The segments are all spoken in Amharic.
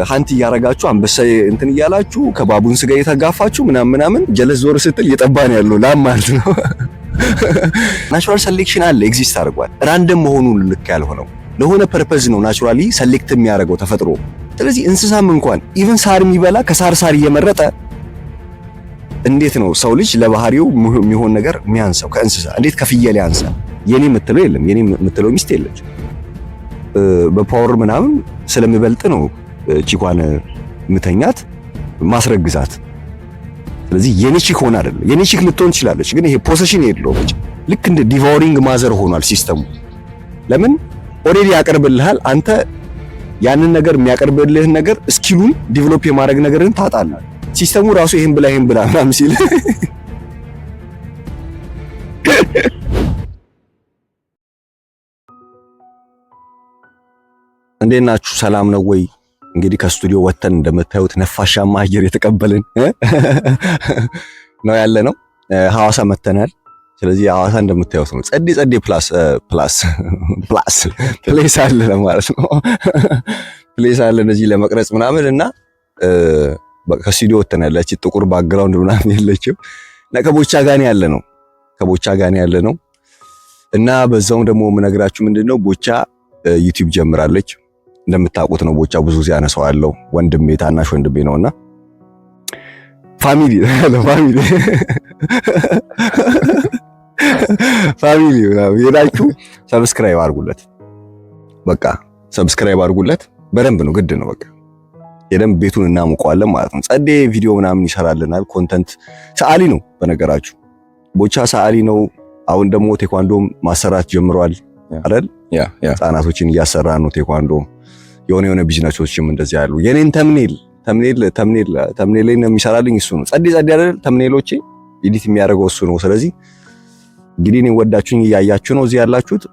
ሃንት እያረጋችሁ አንበሳ እንትን እያላችሁ ከባቡንስ ጋር የተጋፋችሁ ምናምን ጀለስ ዞር ስትል እየጠባን ያለው ላም ማለት ነው። ናቹራል ሴሌክሽን አለ ኤግዚስት አድርጓል። ራንደም መሆኑን ልክ ያልሆነው ለሆነ ፐርፐዝ ነው ናቹራሊ ሴሌክት የሚያደርገው ተፈጥሮ። ስለዚህ እንስሳም እንኳን ኢቭን ሳር የሚበላ ከሳር እየመረጠ እንዴት ነው ሰው ልጅ ለባህሪው የሚሆን ነገር የሚያንሰው ከእንስሳ? እንዴት ከፍየል ያንሳል? የኔ የምትለው የለም፣ የኔ የምትለው ሚስት የለች። በፓወር ምናምን ስለሚበልጥ ነው ቺኳን ምተኛት ማስረግዛት። ስለዚህ የኔ ቺክ ሆነ አይደለም፣ የኔ ቺክ ልትሆን ትችላለች፣ ግን ይሄ ፖሴሽን የለውም። ልክ እንደ ዲቫውሪንግ ማዘር ሆኗል ሲስተሙ። ለምን ኦሬዲ ያቀርብልሃል፣ አንተ ያንን ነገር የሚያቀርብልህን ነገር ስኪሉን ዲቨሎፕ የማድረግ ነገርን ታጣለህ። ሲስተሙ ራሱ ይሄን ብላ ምናምን ሲል እንዴት ናችሁ? ሰላም ነው ወይ? እንግዲህ ከስቱዲዮ ወተን እንደምታዩት ነፋሻማ አየር የተቀበልን ነው ያለ ነው። ሐዋሳ መተናል። ስለዚህ ሐዋሳ እንደምታዩት ነው ጸዴ ፕሌስ አለ ማለት ነው። ፕሌስ አለ እንደዚህ ለመቅረጽ ምናምን እና ከስቱዲዮ ወተን ያለች ጥቁር ባክግራውንድ ምናምን የለችው እና ከቦቻ ጋር ያለ ነው እና በዛው ደግሞ የምነግራችሁ ምንድነው ቦቻ ዩቲዩብ ጀምራለች። እንደምታውቁት ነው ቦቻ ብዙ ጊዜ አነሳዋለሁ። ወንድሜ ታናሽ ወንድሜ ነውና ፋሚሊ ሄዳችሁ ሰብስክራይብ አድርጉለት። በቃ ሰብስክራይብ አድርጉለት። በደንብ ነው ግድ ነው። በቃ የደንብ ቤቱን እናሙቀዋለን ማለት ነው። ጸዴ ቪዲዮ ምናምን ይሰራልናል። ኮንተንት ሰዓሊ ነው በነገራችሁ ቦቻ ሰዓሊ ነው። አሁን ደግሞ ቴኳንዶም ማሰራት ጀምሯል አይደል? ህጻናቶችን እያሰራ ነው ቴኳንዶ። የሆነ ቢዝነሶችም እንደዚህ ያሉ የኔን ተምኔል ላይ ነው የሚሰራልኝ እሱ ነው። ጸዴ አይደል? ተምኔሎቼ ኤዲት የሚያደርገው እሱ ነው። ስለዚህ እንግዲህ እኔን ወዳችሁኝ እያያችሁ ነው እዚህ ያላችሁት።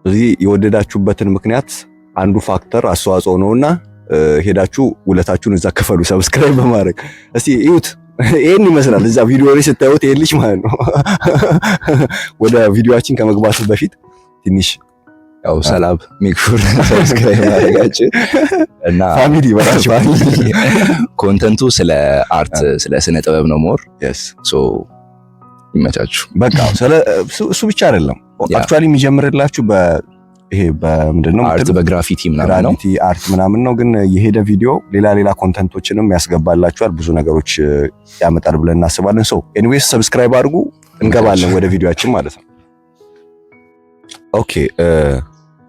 እዚህ የወደዳችሁበትን ምክንያት አንዱ ፋክተር አስተዋጽኦ ነውና ሄዳችሁ ውለታችሁን እዛ ክፈሉ ሰብስክራይብ በማድረግ እስቲ እዩት። ይሄን ይመስላል እዛ ቪዲዮ ላይ ስታዩት ይሄ ልጅ ማለት ነው። ወደ ቪዲዮአችን ከመግባቱ በፊት ትንሽ ያው ሰላም ሜክሹር ሰብስክራይብ ማድረጋችሁ እና ፋሚሊ በራችሁ ኮንተንቱ ስለ አርት ስለ ስነ ጥበብ ነው ሞር ሶ ይመቻችሁ። በቃ እሱ ብቻ አይደለም አክቹአሊ የሚጀምርላችሁ ይሄ በምንድነው አርት በግራፊቲ ምናምን ነው አርት ምናምን ነው። ግን የሄደ ቪዲዮ ሌላ ኮንተንቶችንም ያስገባላችኋል፣ ብዙ ነገሮች ያመጣል ብለን እናስባለን። ሶ ኤኒዌይስ ሰብስክራይብ አድርጉ፣ እንገባለን ወደ ቪዲዮአችን ማለት ነው። ኦኬ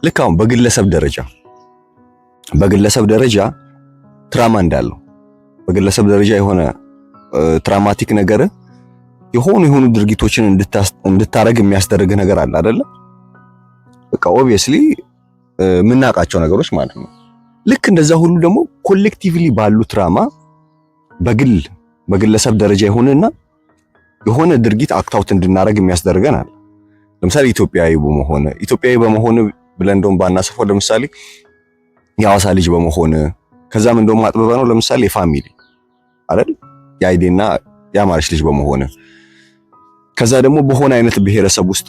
ልክ አሁን በግለሰብ ደረጃ ትራማ እንዳለው በግለሰብ ደረጃ የሆነ ትራማቲክ ነገር የሆኑ ድርጊቶችን እንድታረግ የሚያስደርግ ነገር አለ አይደለ? በቃ ኦብቪየስሊ የምናውቃቸው ነገሮች ማለት ነው። ልክ እንደዛ ሁሉ ደግሞ ኮሌክቲቭሊ ባሉ ትራማ በግለሰብ ደረጃ የሆነ ድርጊት አክታውት እንድናረግ የሚያስደርገን አለ። ለምሳሌ ኢትዮጵያዊ በመሆን ብለን እንደውም ባናሰፈው ለምሳሌ የሐዋሳ ልጅ በመሆን ከዛም እንደውም አጥበበ ነው ለምሳሌ የፋሚሊ አይደል የአይዴና የአማርሽ ልጅ በመሆን ከዛ ደግሞ በሆነ አይነት ብሔረሰብ ውስጥ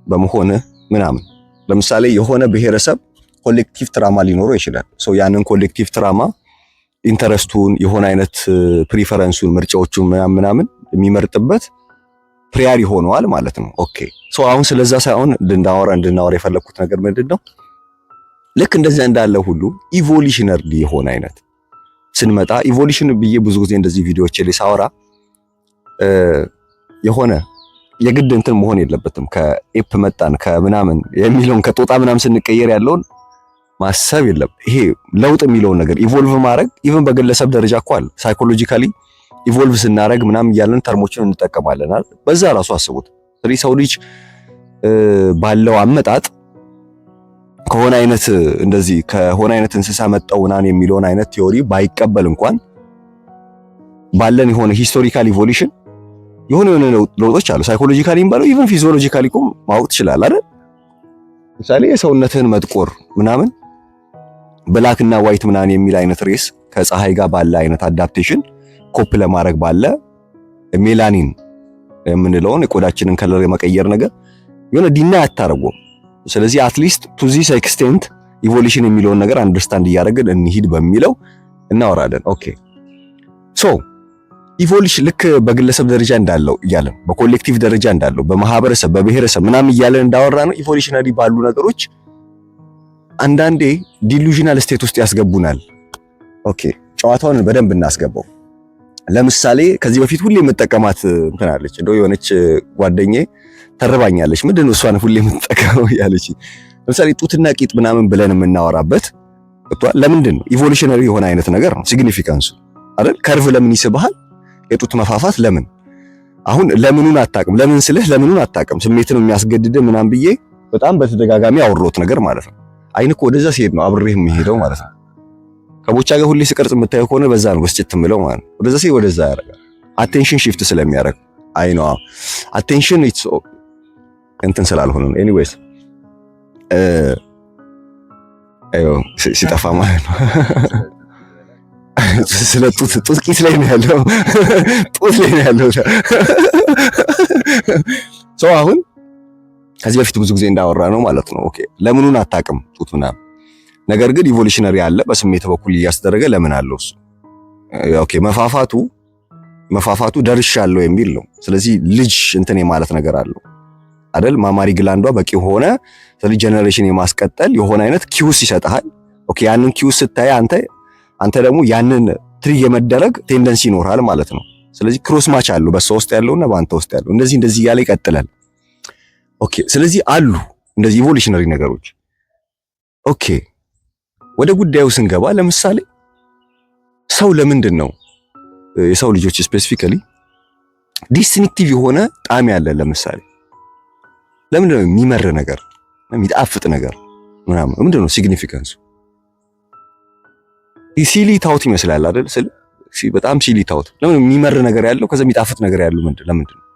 በመሆን ምናምን ለምሳሌ የሆነ ብሔረሰብ ኮሌክቲቭ ትራማ ሊኖረው ይችላል። ሶ ያንን ኮሌክቲቭ ትራማ ኢንተረስቱን የሆነ አይነት ፕሪፈረንሱን ምርጫዎቹን ምናምን የሚመርጥበት ፕሪያሪ ሆነዋል ማለት ነው። ኦኬ ሶ አሁን ስለዛ ሳይሆን እንድናወራ የፈለኩት ነገር ምንድነው ልክ እንደዛ እንዳለ ሁሉ ኢቮሉሽነሪ የሆነ አይነት ስንመጣ ኢቮሉሽን ብዬ ብዙ ጊዜ እንደዚህ ቪዲዮዎች ላይ ሳወራ የሆነ የግድ እንትን መሆን የለበትም። ከኤፕ መጣን ከምናምን የሚለውን ከጦጣ ምናምን ስንቀየር ያለውን ማሰብ የለም። ይሄ ለውጥ የሚለውን ነገር ኢቮልቭ ማድረግ ኢቭን በግለሰብ ደረጃ እኮ አለ። ሳይኮሎጂካሊ ኢቮልቭ ስናደርግ ምናምን እያለን ተርሞችን እንጠቀማለን አይደል? በዛ ራሱ አስቡት። ስለዚህ ሰው ልጅ ባለው አመጣጥ ከሆነ አይነት እንስሳ መጣውናን የሚለውን አይነት ቲዮሪ ባይቀበል እንኳን ባለን የሆነ ሂስቶሪካል ኢቮሉሽን የሆነ ለውጦች አሉ። ሳይኮሎጂካሊ ባለው ኢቭን ፊዚዮሎጂካሊ እኮ ማወቅ ትችላለህ አይደል? ለምሳሌ የሰውነትህን መጥቆር ምናምን ብላክ እና ዋይት ምናምን የሚል አይነት ሬስ ከፀሐይ ጋር ባለ አይነት አዳፕቴሽን ኮፕ ለማድረግ ባለ ሜላኒን የምንለውን የቆዳችንን ከለር የመቀየር ነገር የሆነ ዲና ያታረጉም። ስለዚህ አትሊስት ቱ ዚስ ኤክስቴንት ኢቮሉሽን የሚለውን ነገር አንደርስታንድ እያደረግን እንሂድ በሚለው እናወራለን። ኦኬ ሶ ኢቮሉሽን ልክ በግለሰብ ደረጃ እንዳለው እያለን በኮሌክቲቭ ደረጃ እንዳለው በማህበረሰብ በብሔረሰብ ምናምን እያለን እንዳወራ ነው ኢቮሉሽነሪ ባሉ ነገሮች አንዳንዴ ዲሉዥናል ስቴት ውስጥ ያስገቡናል። ኦኬ ጨዋታውን በደንብ እናስገባው። ለምሳሌ ከዚህ በፊት ሁሌ የምጠቀማት እንትን አለች እንደው የሆነች ጓደኛዬ ተርባኛለች። ምንድነው እሷን ሁሌ የምትጠቀመው ያለች ለምሳሌ ጡትና ቂጥ ምናምን ብለን የምናወራበት ወጥቷል። ለምንድን ነው ኢቮሉሽነሪ የሆነ አይነት ነገር ነው ሲግኒፊካንሱ አይደል? ከርቭ ለምን ይስብሃል? የጡት መፋፋት ለምን? አሁን ለምኑን አታውቅም። ለምን ስልህ ለምኑን አታውቅም። ስሜትን የሚያስገድድ ምናምን ብዬ በጣም በተደጋጋሚ አወሮት ነገር ማለት ነው። አይን እኮ ወደዛ ሲሄድ ነው አብሬህ የሚሄደው ማለት ነው። ከቦቻ ጋር ሁሌ ስቀርጽ የምታየው ከሆነ በዛ ነው በስጭት የምለው ማለት ነው። ወደዛ ሲሄድ ወደዛ ያደርጋል። አቴንሽን ሺፍት ስለሚያደርግ አይ ነው አቴንሽን ኢትስ እንትን ስላልሆነ ነው። ኤኒዌይስ አዮ ሲጠፋ ማለት ነው። ስለ ጡት ቂስ ላይ ነው ያለው። ጡት ላይ ነው ያለው። ሶ አሁን ከዚህ በፊት ብዙ ጊዜ እንዳወራ ነው ማለት ነው። ኦኬ ለምኑን አታውቅም ጡት ምናምን፣ ነገር ግን ኢቮሉሽነሪ አለ በስሜት በኩል እያስደረገ ለምን አለው እሱ። ኦኬ መፋፋቱ ደርሻለሁ የሚል ነው። ስለዚህ ልጅ እንትን የማለት ነገር አለው አይደል? ማማሪ ግላንዷ በቂ ሆነ። ስለዚህ ጀነሬሽን የማስቀጠል የሆነ አይነት ኪውስ ይሰጣል። ኦኬ ያንን ኪውስ ስታይ አንተ ደግሞ ያንን ትሪ የመደረግ ቴንደንሲ ይኖራል ማለት ነው። ስለዚህ ክሮስ ማች አለው በሷ ውስጥ ያለውና በአንተ ውስጥ ያለው እንደዚህ እያለ ይቀጥላል። ኦኬ ስለዚህ አሉ እንደዚህ ኢቮሉሽነሪ ነገሮች። ኦኬ ወደ ጉዳዩ ስንገባ ለምሳሌ ሰው ለምንድን ነው የሰው ልጆች ስፔሲፊካሊ ዲስቲንክቲቭ የሆነ ጣዕም ያለ ለምሳሌ ለምንድን ነው የሚመር ነገር የሚጣፍጥ ነገር ምናምን ምንድን ነው ሲግኒፊካንሱ? ሲሊ ታውት ይመስላል አይደል? በጣም ሲሊ ታውት ለምን የሚመር ነገር ያለው ከዛ የሚጣፍጥ ነገር ያለው ለምንድን ነው?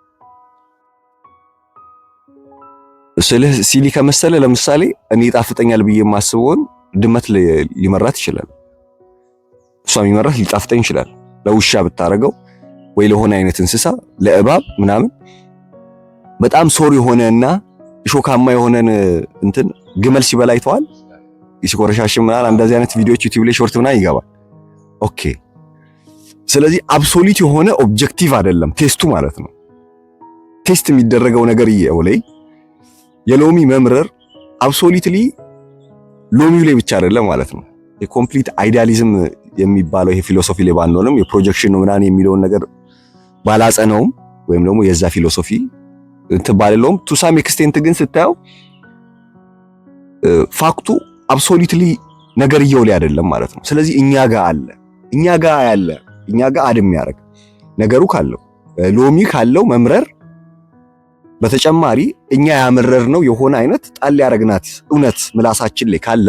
ሲሊ ከመሰለ ለምሳሌ እኔ ይጣፍጠኛል ብዬ የማስበውን ድመት ሊመራት ይችላል። እሷ የሚመራት ሊጣፍጠኝ ይችላል። ለውሻ ብታረገው ወይ ለሆነ አይነት እንስሳ ለእባብ ምናምን በጣም ሶር የሆነና እሾካማ የሆነን እንትን ግመል ሲበላ አይተዋል። ሲቆረሻሽም ምናምን እንደዚህ አይነት ቪዲዮዎች ዩቲዩብ ላይ ሾርት ምናምን ይገባል። ኦኬ ስለዚህ አብሶሉት የሆነ ኦብጀክቲቭ አይደለም ቴስቱ ማለት ነው። ቴስት የሚደረገው ነገር ይየው ላይ የሎሚ መምረር አብሶሉትሊ ሎሚው ላይ ብቻ አይደለም ማለት ነው። የኮምፕሊት አይዲያሊዝም የሚባለው ይሄ ፊሎሶፊ ላይ ባንሆንም የፕሮጀክሽን ነው ምናምን የሚለውን ነገር ባላጸነውም ወይም ደግሞ የዛ ፊሎሶፊ እንትባለለውም ቱ ሳም ኤክስቴንት ግን ስታየው ፋክቱ አብሶሉትሊ ነገር ይየው ላይ አይደለም ማለት ነው። ስለዚህ እኛ ጋር አድም ያደርግ ነገሩ ካለው ሎሚ ካለው መምረር በተጨማሪ እኛ ያመረርነው የሆነ አይነት ጣል ያረግናት እውነት ምላሳችን ላይ ካለ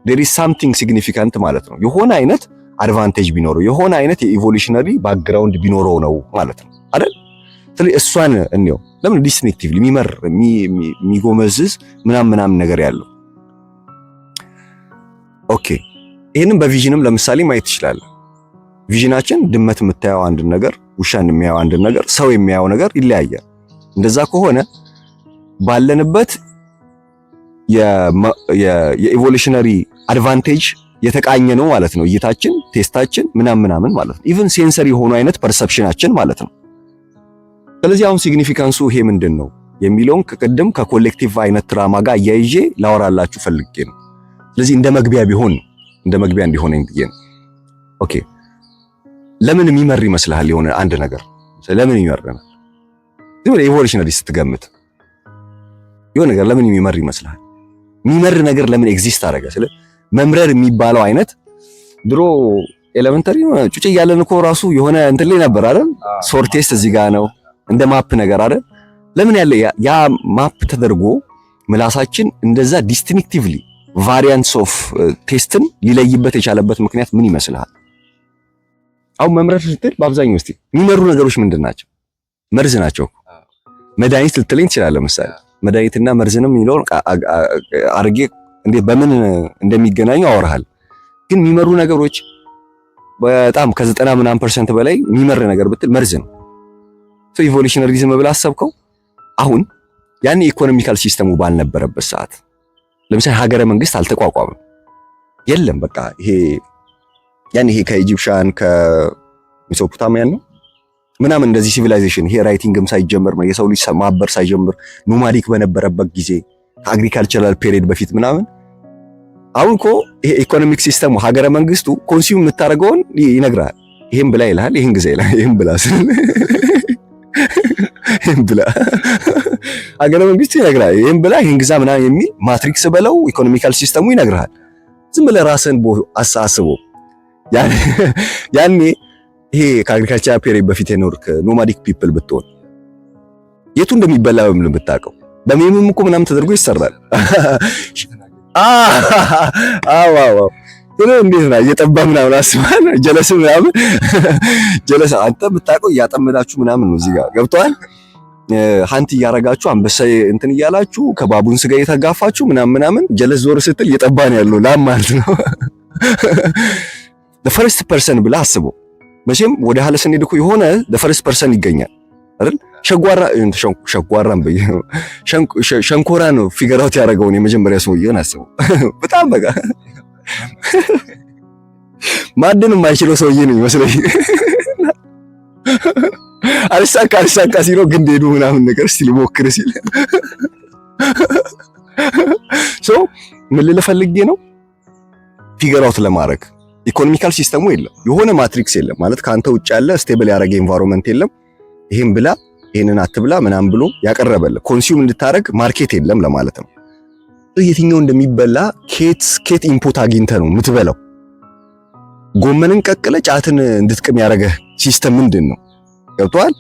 there is something significant ማለት ነው። የሆነ አይነት አድቫንቴጅ ቢኖረው የሆነ አይነት የኢቮሉሽነሪ ባክግራውንድ ቢኖረው ነው ማለት ነው አይደል? ስለዚህ እሷን እንየው። ለምን ዲስቲንክቲቭሊ የሚመር የሚጎመዝዝ ምናምን ነገር ያለው። ኦኬ ይሄንን በቪዥንም ለምሳሌ ማየት ትችላለህ። ቪዥናችን ድመት የምታየው አንድ ነገር፣ ውሻ የሚያየው አንድ ነገር፣ ሰው የሚያየው ነገር ይለያያል። እንደዛ ከሆነ ባለንበት የኢቮሉሽነሪ አድቫንቴጅ የተቃኘ ነው ማለት ነው። እይታችን፣ ቴስታችን ምናምን ማለት ነው። ኢቭን ሴንሰሪ የሆኑ አይነት ፐርሰፕሽናችን ማለት ነው። ስለዚህ አሁን ሲግኒፊካንሱ ይሄ ምንድን ነው የሚለውን ከቅድም ከኮሌክቲቭ አይነት ትራማ ጋር እያይዤ ላወራላችሁ ፈልጌ ነው። ስለዚህ እንደ መግቢያ እንዲሆነኝ ብዬ ነው። ኦኬ ለምን የሚመር ይመስልሃል? የሆነ አንድ ነገር ለምን ይመርናል? ኢቮሉሽነሪ ስትገምት የሆነ ነገር ለምን የሚመር ይመስልሃል? የሚመር ነገር ለምን ኤግዚስት አደረገ? ስለ መምረር የሚባለው አይነት ድሮ ኤሌመንተሪ ጩጭ እያለን እኮ ራሱ የሆነ እንትን ላይ ነበር አይደል? ሶርት ቴስት እዚህ ጋር ነው እንደ ማፕ ነገር አይደል? ለምን ያለ ያ ማፕ ተደርጎ ምላሳችን እንደዛ ዲስቲንክቲቭሊ ቫሪያንስ ኦፍ ቴስትን ሊለይበት የቻለበት ምክንያት ምን ይመስልሃል? አሁን መምረር ስትል በአብዛኛው እስቲ የሚመሩ ነገሮች ምንድን ናቸው? መርዝ ናቸው። መድኃኒት ልትለኝ ትችላለህ። ለምሳሌ መድኃኒትና መርዝንም የሚለውን አርጌ እንዴት በምን እንደሚገናኙ አወራሃል። ግን የሚመሩ ነገሮች በጣም ከ90% በላይ የሚመር ነገር ብትል መርዝ ነው። ሶ ኢቮሉሽነሪዝም ብለህ አሰብከው። አሁን ያን ኢኮኖሚካል ሲስተሙ ባልነበረበት ሰዓት ለምሳሌ ሀገረ መንግስት አልተቋቋመም። የለም በቃ ይሄ ከኢጂፕሽያን ከሜሶፖታሚያን ነው ምናምን እንደዚህ ሲቪላይዜሽን ይሄ ራይቲንግም ሳይጀምር የሰው ልጅ ማበር ሳይጀምር ኖማዲክ በነበረበት ጊዜ ከአግሪካልቸራል ፔሪድ በፊት ምናምን አሁን እኮ ይሄ ኢኮኖሚክ ሲስተሙ ሀገረ መንግስቱ ኮንሱም የምታደርገውን ይነግራል። ይሄን ብላ ይልሃል፣ ይሄን ግዛ ይልሃል፣ ይሄን ብላ ይሄን ብላ ሀገረ መንግስቱ ይነግራል። ይሄን ብላ ይሄን ግዛ ምናምን የሚል ማትሪክስ በለው ኢኮኖሚካል ሲስተሙ ይነግራል። ዝም ብለህ ራስህን አስበው። ያኔ ይሄ ከአግሪካልቸር ፔሪድ በፊት የኖርክ ኖማዲክ ፒፕል ብትሆን የቱ እንደሚበላ በምን ብታውቀው? በሜምም እኮ ምናምን ተደርጎ ይሰራል። አዎ እንዴት ነው እየጠባ ምናምን አስባል ጀለስ ምናምን ጀለስ አንተ ብታውቀው እያጠመዳችሁ ምናምን ነው። እዚህ ጋር ገብቷል። ሃንት እያረጋችሁ አንበሳ እንትን እያላችሁ ከባቡን ስጋ እየተጋፋችሁ ምናምን ጀለስ ዞር ስትል እየጠባ ነው ያለው ላም ማለት ነው። ለፈርስት ፐርሰን ብለህ አስበው። መቼም ወደ ኋላ ስንሄድ እኮ የሆነ ለፈርስት ፐርሰን ይገኛል አይደል? ሸጓራን ሸንኮራ ነው ፊገር አውት ያደረገውን የመጀመሪያ ሰውዬውን አስበው። በጣም በቃ ማድንም የማይችለው ሰውዬ ነው ይመስለኝ። አልሳካ ሲለው ግን ሄዱ ምናምን ነገር እስቲ ሊሞክር ሲል ምን ልልህ ፈልጌ ነው ፊገር አውት ለማድረግ ኢኮኖሚካል ሲስተሙ የለም፣ የሆነ ማትሪክስ የለም ማለት ከአንተ ውጭ ያለ ስቴብል ያደረገ ኢንቫይሮንመንት የለም። ይሄን ብላ ይሄንን አትብላ ምናምን ብሎ ያቀረበልህ ኮንሱም እንድታረግ ማርኬት የለም ለማለት ነው። የትኛው እንደሚበላ ኬት ኢንፑት አግኝተህ ነው የምትበላው? ጎመንን ቀቅለ ጫትን እንድትቅም ያደረገህ ሲስተም ምንድን ነው? ገብቶሃል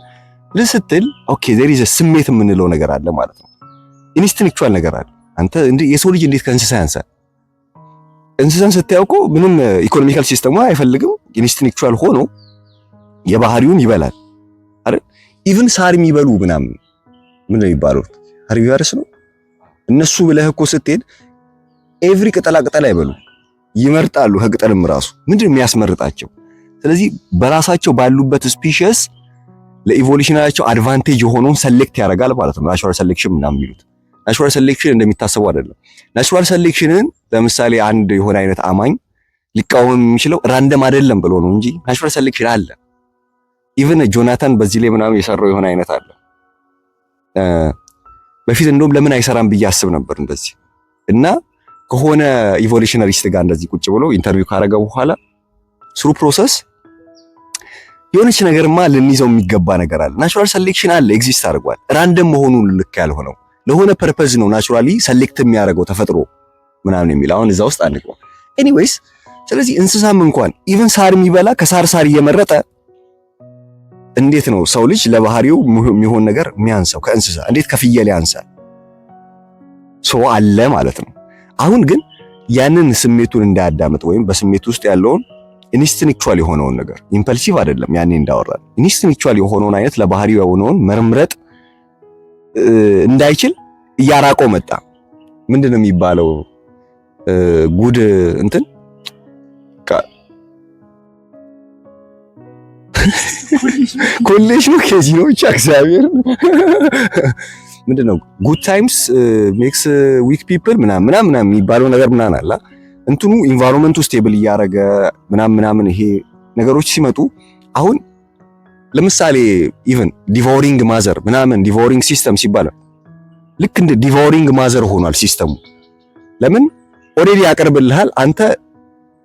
ልስትል ኦኬ ዜር ኢዝ ስሜት የምንለው ነገር አለ ማለት ነው። ኢንስቲንክቹዋል ነገር አለ። አንተ የሰው ልጅ እንዴት ከእንስሳ ያንሳል? እንስሳን ስታየው እኮ ምንም ኢኮኖሚካል ሲስተሙ አይፈልግም። ኢንስቲንክቹዋል ሆኖ የባህሪውን ይበላል አይደል? ኢቭን ሳር የሚበሉ ምናምን ምን ነው የሚባሉት ሃርቢቨርስ ነው እነሱ ብለህ እኮ ስትሄድ ኤቭሪ ቅጠላ አይበሉ ይመርጣሉ። ከቅጠልም ራሱ ምንድን የሚያስመርጣቸው? ስለዚህ በራሳቸው ባሉበት ስፒሺስ ለኢቮሉሽናቸው አድቫንቴጅ የሆነውን ሰሌክት ያደርጋል ማለት ነው። ናቹራል ሴሌክሽን ምናምን የሚሉት ናቹራል ሴሌክሽን እንደሚታሰበው አይደለም። ናቹራል ሴሌክሽንን ለምሳሌ አንድ የሆነ አይነት አማኝ ሊቃወም የሚችለው ራንደም አይደለም ብሎ ነው እንጂ ናቹራል ሴሌክሽን አለ። ኢቭን ጆናታን በዚህ ላይ ምናምን የሰራው የሆነ አይነት አለ። በፊት እንደውም ለምን አይሰራም ብዬ አስብ ነበር እንደዚህ እና ከሆነ ኢቮሉሽነሪስት ጋር እንደዚህ ቁጭ ብሎ ኢንተርቪው ካረገ በኋላ ስሩ ፕሮሰስ የሆነች ነገርማ ልንይዘው የሚገባ ነገር አለ። ናቹራል ሴሌክሽን አለ፣ ኤግዚስት አድርጓል። ራንደም መሆኑን ልክ ያልሆነው ለሆነ ፐርፐዝ ነው ናቹራሊ ሰሌክት የሚያደርገው ተፈጥሮ ምናምን የሚል አሁን እዛ ውስጥ አንገባ። ኤኒዌይስ ስለዚህ እንስሳም እንኳን ኢቭን ሳር የሚበላ ከሳር እየመረጠ እንዴት ነው ሰው ልጅ ለባህሪው የሚሆን ነገር የሚያንሰው ከእንስሳ? እንዴት ከፍየል ያንሳል? ሰው አለ ማለት ነው። አሁን ግን ያንን ስሜቱን እንዳያዳምጥ ወይም በስሜት ውስጥ ያለውን ኢንስቲንክቹዋል የሆነውን ነገር ኢምፐልሲቭ አይደለም ያኔ እንዳወራል ኢንስቲንክቹዋል የሆነውን አይነት ለባህሪው የሆነውን መርምረጥ እንዳይችል እያራቀው መጣ። ምንድነው የሚባለው? ጉድ እንትን ኮሌጅ ነው ከዚ ነው ብቻ እግዚአብሔር ምንድነው ጉድ ታይምስ ሜክስ ዊክ ፒፕል ምናምን የሚባለው ነገር ምናምን አላ እንትኑ ኢንቫይሮንመንቱ ስቴብል እያደረገ ምናምን ይሄ ነገሮች ሲመጡ አሁን ለምሳሌ ኢቭን ዲቮሪንግ ማዘር ምናምን ዲቮሪንግ ሲስተም ሲባል ልክ እንደ ዲቮሪንግ ማዘር ሆኗል ሲስተሙ። ለምን ኦሬዲ ያቀርብልሃል አንተ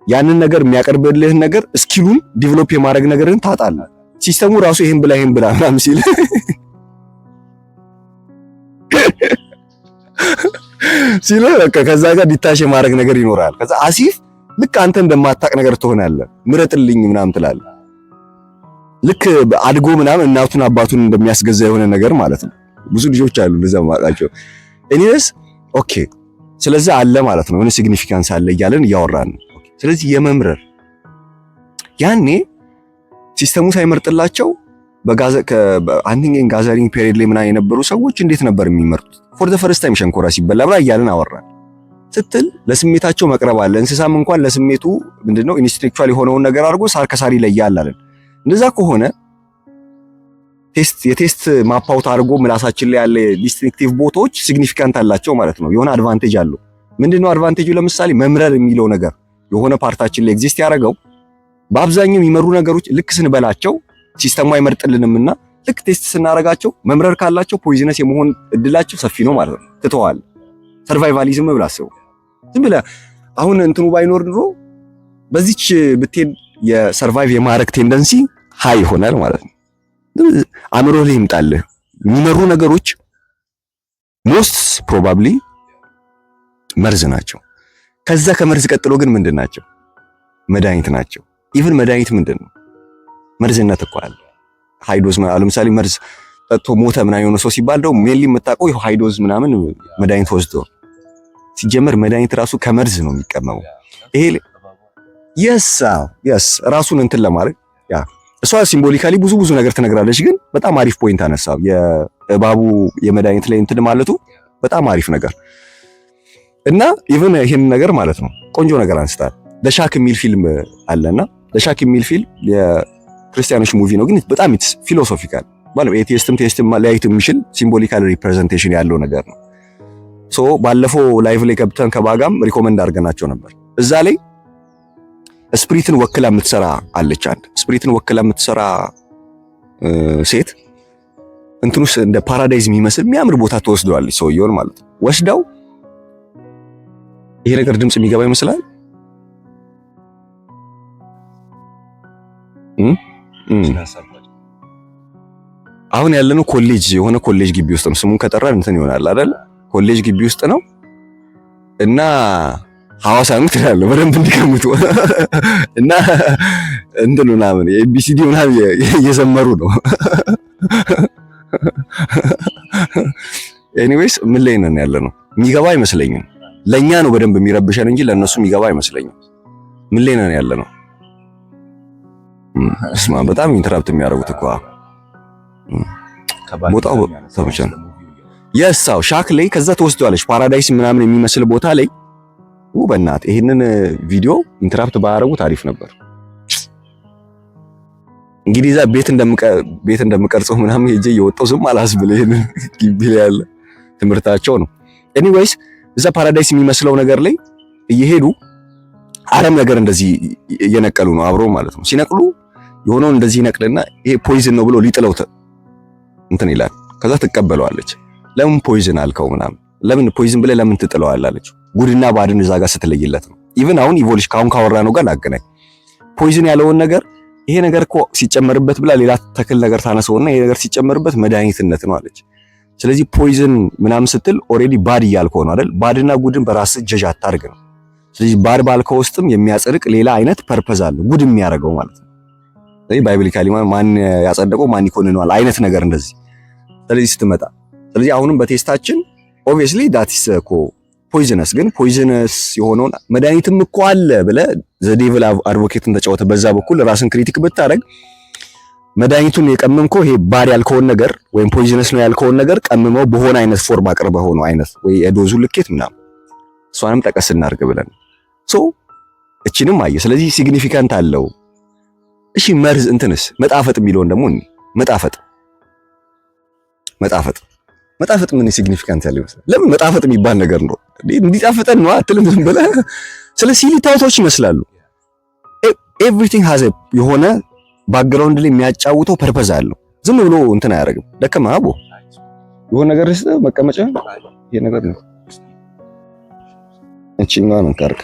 ያንን ነገር የሚያቀርብልህን ነገር ስኪሉን ዲቨሎፕ የማድረግ ነገርን ታጣለህ። ሲስተሙ ራሱ ይሄን ብላ ምናምን ሲል ሲል በቃ ከዛ ጋር ዲታች የማድረግ ነገር ይኖራል። ከዛ አሲፍ ልክ አንተ እንደማታቅ ነገር ትሆናለህ። ምረጥልኝ ምናምን ትላለህ። ልክ አድጎ ምናምን እናቱን አባቱን እንደሚያስገዛ የሆነ ነገር ማለት ነው። ብዙ ልጆች አሉ ለዛ ማቃቸው። ኤኒዌይስ ኦኬ ስለዚህ አለ ማለት ነው። ምን ሲግኒፊካንስ አለ እያለን እያወራን ነው። ስለዚህ የመምረር ያኔ ሲስተሙ ሳይመርጥላቸው በአንቲንግ ጋዘሪንግ ፔሪድ ላይ ምናምን የነበሩ ሰዎች እንዴት ነበር የሚመርጡት? ፎር ዘ ፈርስት ታይም ሸንኮራ ሲበላ ብላ እያለን አወራን ስትል ለስሜታቸው መቅረብ አለ። እንስሳም እንኳን ለስሜቱ ምንድነው ኢንስቲንክቹዋል የሆነውን ነገር አድርጎ ሳር ከሳር ይለያል አለን። እንደዛ ከሆነ የቴስት ማፓውት አድርጎ ምላሳችን ላይ ያለ ዲስቲንክቲቭ ቦታዎች ሲግኒፊካንት አላቸው ማለት ነው። የሆነ አድቫንቴጅ አለው። ምንድነው አድቫንቴጁ? ለምሳሌ መምረር የሚለው ነገር የሆነ ፓርታችን ላይ ኤግዚስት ያደረገው በአብዛኛው የሚመሩ ነገሮች ልክ ስንበላቸው ሲስተሙ አይመርጥልንምና ልክ ቴስት ስናረጋቸው መምረር ካላቸው ፖይዝነስ የመሆን እድላቸው ሰፊ ነው ማለት ነው። ትተዋል። ሰርቫይቫሊዝም ብላ አስበው። ዝም ብለህ አሁን እንትኑ ባይኖር ድሮ በዚች ብትሄድ የሰርቫይቭ የማረግ ቴንደንሲ ሃይ ይሆናል ማለት ነው። አእምሮ ላይ ይምጣልህ የሚመሩ ነገሮች ሞስት ፕሮባብሊ መርዝ ናቸው። ከዛ ከመርዝ ቀጥሎ ግን ምንድን ናቸው? መድኃኒት ናቸው። ኢቭን መድኃኒት ምንድን ነው? መርዝነት እኮ አለ። ሃይዶዝ ለምሳሌ መርዝ ጠጥቶ ሞተ ምናምን የሆነ ሰው ሲባል ደግሞ ሜንሊ የምታውቀው ይሄ ሃይዶዝ ምናምን መድኃኒት ወስዶ ሲጀመር መድኃኒት ራሱ ከመርዝ ነው የሚቀመመው። ይሄ የስ ራሱን እንትን ለማድረግ ያ እሷ ሲምቦሊካሊ ብዙ ነገር ትነግራለች። ግን በጣም አሪፍ ፖይንት አነሳ። የእባቡ የመድኃኒት ላይ እንትን ማለቱ በጣም አሪፍ ነገር እና ኢቭን ይሄን ነገር ማለት ነው ቆንጆ ነገር አንስታል። ደሻክ የሚል ፊልም አለና ደሻክ የሚል ፊልም የክርስቲያኖች ሙቪ ነው። ግን በጣም ኢትስ ፊሎሶፊካል ማለት ኤቲስትም ቴስትም ሊያዩት የሚችል ሲምቦሊካል ሪፕሬዘንቴሽን ያለው ነገር ነው። ሶ ባለፈው ላይቭ ላይ ገብተን ከባጋም ሪኮመንድ አድርገናቸው ነበር። እዛ ላይ ስፕሪትን ወክላ የምትሰራ አለች። አንድ ስፕሪትን ወክላ የምትሰራ ሴት እንትኑስ እንደ ፓራዳይዝ የሚመስል የሚያምር ቦታ ተወስደዋለች ሰውየውን ማለት ነው። ወስዳው ይሄ ነገር ድምጽ የሚገባ ይመስላል። አሁን ያለነው ኮሌጅ የሆነ ኮሌጅ ግቢ ውስጥ ነው። ስሙን ከጠራን እንትን ይሆናል አይደል? ኮሌጅ ግቢ ውስጥ ነው እና ሐዋሳ ነው ትላለህ በደንብ እንዲቀምጡ እና እንትን ምናምን የኤቢሲዲ ምናምን እየዘመሩ ነው። ኤኒዌይስ ምን ላይ ነን ያለነው? የሚገባ አይመስለኝም። ለኛ ነው በደንብ የሚረብሸን እንጂ ለነሱ የሚገባ አይመስለኝም። ምን ላይ ነን ያለነው? እስማ በጣም ኢንተራፕት የሚያደርጉት እኮ ቦታው ተመቸን። የሳው ሻክ ላይ ከዛ ተወስደዋለች ፓራዳይስ ምናምን የሚመስል ቦታ ላይ በእናት ይሄንን ቪዲዮ ኢንተራፕት ባያደርጉት አሪፍ ነበር። እንግዲህ እዛ ቤት እንደምቀርጸው ምናምን ሄጄ እየወጣው ዝም አላስብል። ይሄንን ግቢ ላይ ያለ ትምህርታቸው ነው። ኤኒዌይስ እዛ ፓራዳይስ የሚመስለው ነገር ላይ እየሄዱ አረም ነገር እንደዚህ እየነቀሉ ነው አብሮ ማለት ነው። ሲነቅሉ የሆነውን እንደዚህ ይነቅልና ይሄ ፖይዝን ነው ብሎ ሊጥለው እንትን ይላል። ከዛ ትቀበለዋለች። ለምን ፖይዝን አልከው ምናምን ለምን ፖይዝን ብለህ ለምን ትጥለዋለህ አለች። ጉድና ባድን እዛ ጋር ስትለይለት ነው። ኢቭን አሁን ኢቮሉሽን ካሁን ካወራ ነው ጋር ላገናኝ ፖይዝን ያለውን ነገር ይሄ ነገር እኮ ሲጨመርበት ብላ ሌላ ተክል ነገር ታነሰውና ይሄ ነገር ሲጨመርበት መድኃኒትነት ነው አለች። ስለዚህ ፖይዝን ምናምን ስትል ኦሬዲ ባድ እያልከው ነው አይደል? ባድና ጉድን በራስህ ጀጅ አታርግ ነው። ስለዚህ ባድ ባልከው ውስጥም የሚያጸድቅ ሌላ አይነት ፐርፐዝ አለ ጉድ የሚያደርገው ማለት ነው። ስለዚህ ባይብሊካሊ ማን ያጸደቀው ማን ይኮንነዋል አይነት ነገር እንደዚህ። ስለዚህ ስትመጣ ስለዚህ አሁንም በቴስታችን ኦብቪየስሊ ዳት ኢስ እኮ ፖይዝነስ ግን ፖይዝነስ የሆነውን መድኃኒትም እኮ አለ ብለህ ዘ ዴቪል አድቮኬትን ተጫወተ በዛ በኩል ራስን ክሪቲክ ብታረግ መድኃኒቱን የቀመምከው ይሄ ባድ ያልከውን ነገር ወይም ፖይዝነስ ነው ያልከውን ነገር ቀምመው በሆነ አይነት ፎርም አቅርበው ሆኖ አይነት ወይ የዶዙ ልኬት ምናምን እሷንም ጠቀስ እናድርግ ብለን ሶ እቺንም አየ። ስለዚህ ሲግኒፊካንት አለው። እሺ መርዝ እንትንስ መጣፈጥ የሚለውን ደግሞ መጣፈጥ ምን ሲግኒፊካንት ያለው ይመስላል? ለምን መጣፈጥ የሚባል ነገር ነው እንዲጣፈጠን ነው አትልም? ዝም ብለህ ስለ ሲሊታውቶች ይመስላሉ። ኤቭሪቲንግ ሃዝ የሆነ ባክግራውንድ ላይ የሚያጫውተው ፐርፐዝ አለው። ዝም ብሎ እንትን አያደርግም። ደከማ አቦ የሆነ ነገር መቀመጫ ይሄ ነገር ነው እቺኛው ነው ካርክ